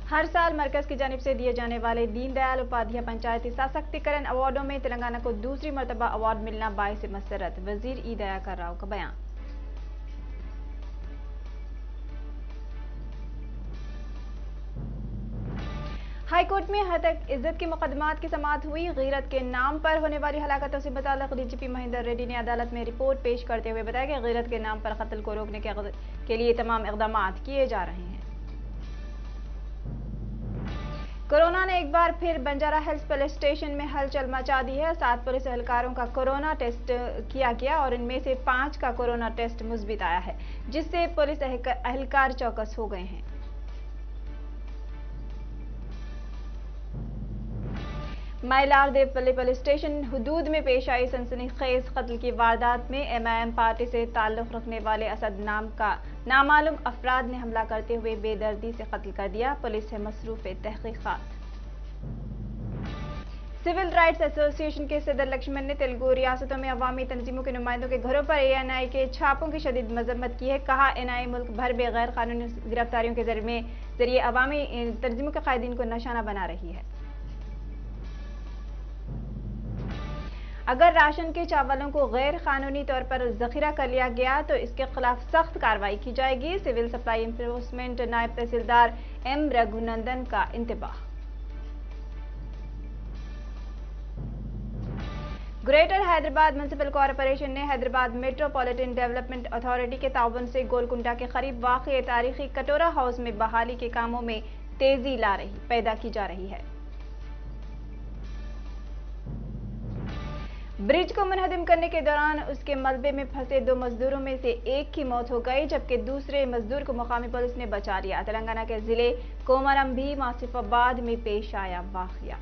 हर साल मरकज की जानिब से दिए जाने वाले दीनदयाल उपाध्याय पंचायती सशक्तिकरण अवार्डों में तेलंगाना को दूसरी मरतबा अवार्ड मिलना बाइस मसरत। वजीर ई दयाकर राव का बयान। हाईकोर्ट में हद तक इज्जत के मुकदमात की समाअत हुई। गीरत के नाम पर होने वाली हलाकतों से मुताल्लिक डीजीपी महेंद्र रेड्डी ने अदालत में रिपोर्ट पेश करते हुए बताया कि गीरत के नाम पर कत्ल को रोकने के लिए तमाम इकदाम किए जा रहे हैं। कोरोना ने एक बार फिर बंजारा हिल्स पुलिस स्टेशन में हलचल मचा दी है। 7 पुलिस एहलकारों का कोरोना टेस्ट किया गया और इनमें से 5 का कोरोना टेस्ट मुस्बित आया है, जिससे पुलिस एहलकार चौकस हो गए हैं। माइलारदेवपल्ली पुलिस स्टेशन हुदूद में पेश आई सनसनीखेज कत्ल की वारदात में एमआईएम पार्टी से ताल्लुक रखने वाले असद नाम का नामालूम अफराद ने हमला करते हुए बेदर्दी से कत्ल कर दिया। पुलिस है मसरूफ तहकीकात। सिविल राइट्स एसोसिएशन के सदर लक्ष्मण ने तेलुगु रियासतों में अवामी तंजीमों के नुमाइंदों के घरों पर एएनआई के छापों की शदीद मजम्मत की है। कहा, एनआई मुल्क भर में गैर कानूनी गिरफ्तारियों के जरिए अवामी तंजीमों के कायदीन को निशाना बना रही है। अगर राशन के चावलों को गैर कानूनी तौर पर जखीरा कर लिया गया तो इसके खिलाफ सख्त कार्रवाई की जाएगी। सिविल सप्लाई एनफोर्समेंट नायब तहसीलदार एम रघुनंदन का इंतबाह। ग्रेटर हैदराबाद म्युनिसिपल कॉरपोरेशन ने हैदराबाद मेट्रोपॉलिटन डेवलपमेंट अथॉरिटी के ताउन से गोलकुंडा के करीब वाक़ तारीखी कटोरा हाउस में बहाली के कामों में तेजी पैदा की जा रही है। ब्रिज को मुनहदम करने के दौरान उसके मलबे में फंसे 2 मजदूरों में से एक की मौत हो गई, जबकि दूसरे मजदूर को मुकामी पुलिस ने बचा लिया। तेलंगाना के जिले कोमरम भी आसिफाबाद में पेश आया वाक़या।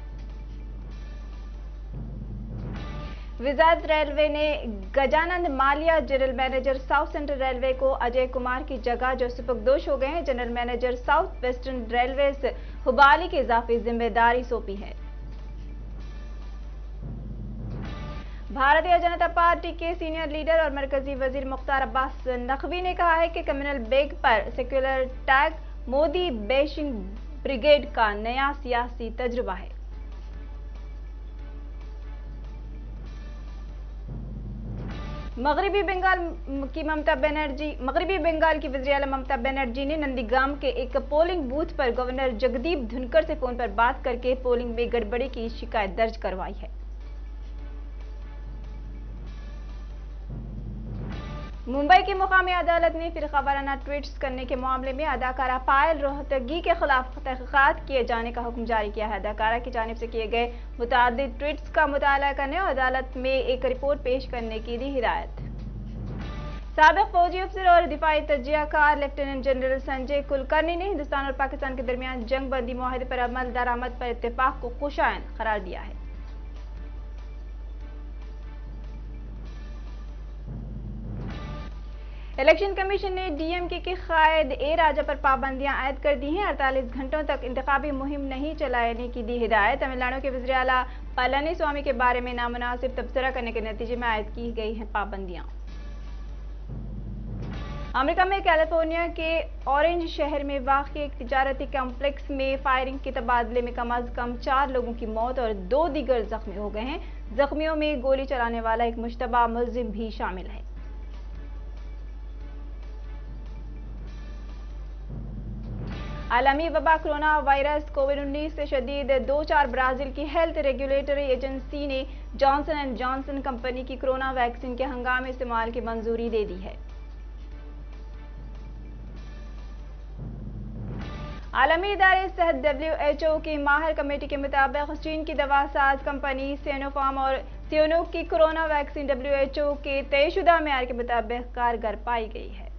वजारत रेलवे ने Gajanand Mallya general manager south central railway को अजय कुमार की जगह जो सुपुर्दोश हो गए हैं, general manager south western railway Hubballi की इजाफी जिम्मेदारी सौंपी है। भारतीय जनता पार्टी के सीनियर लीडर और मरकजी वजीर मुख्तार अब्बास नकवी ने कहा है कि कम्युनल बेग पर secular tag Modi basin brigade का नया सियासी तजुर्बा है। मगरबी बंगाल की वज़ीर आला ममता बनर्जी ने नंदीग्राम के एक पोलिंग बूथ पर गवर्नर जगदीप धनखड़ से फोन पर बात करके पोलिंग में गड़बड़ी की शिकायत दर्ज करवाई है। मुंबई की मुकामी अदालत ने फिरका वाराना ट्वीट्स करने के मामले में अदाकारा पायल रोहतगी के खिलाफ तहकीकात किए जाने का हुक्म जारी किया है। अदाकारा की जानिब से किए गए मुतादिद ट्वीट्स का मुताला करने और अदालत में एक रिपोर्ट पेश करने की दी हिदायत। साबिक फौजी अफसर और दिफाई तजियाकार लेफ्टिनेंट जनरल संजय कुलकर्णी ने हिंदुस्तान और पाकिस्तान के दरमियान जंग बंदी मुआहदे पर अमल दरामद पर इत्तेफाक को खुशाइन करार दिया है। इलेक्शन कमीशन ने डीएमके के कायद ए राजा पर पाबंदियां आयद कर दी हैं। 48 घंटों तक इंतखाबी मुहिम नहीं चलाने की दी हिदायत। तमिलनाडु के वज़ीर आला पलानी स्वामी के बारे में नामुनासिब तबसरा करने के नतीजे में आयद की गई हैं पाबंदियां। अमेरिका में कैलिफोर्निया के ऑरेंज शहर में वाक़ एक तिजारती कॉम्प्लेक्स में फायरिंग के तबादले में कम अज कम 4 लोगों की मौत और 2 दीगर जख्मी हो गए हैं। जख्मियों में गोली चलाने वाला एक मुश्तबा मुल्जिम भी शामिल है। आलमी वबा कोरोना वायरस कोविड-19 से शदीद 2-4 ब्राजील की हेल्थ रेगुलेटरी एजेंसी ने जॉनसन एंड जॉनसन कंपनी की कोरोना वैक्सीन के हंगामी इस्तेमाल की मंजूरी दे दी है। आलमी इदारे सेहत WHO की माहिर कमेटी के मुताबिक चीन की दवासाज कंपनी सिनोफार्म और सियोनोक की कोरोना वैक्सीन WHO के तयशुदा मेयार के मुताबिक कारगर पाई गई है।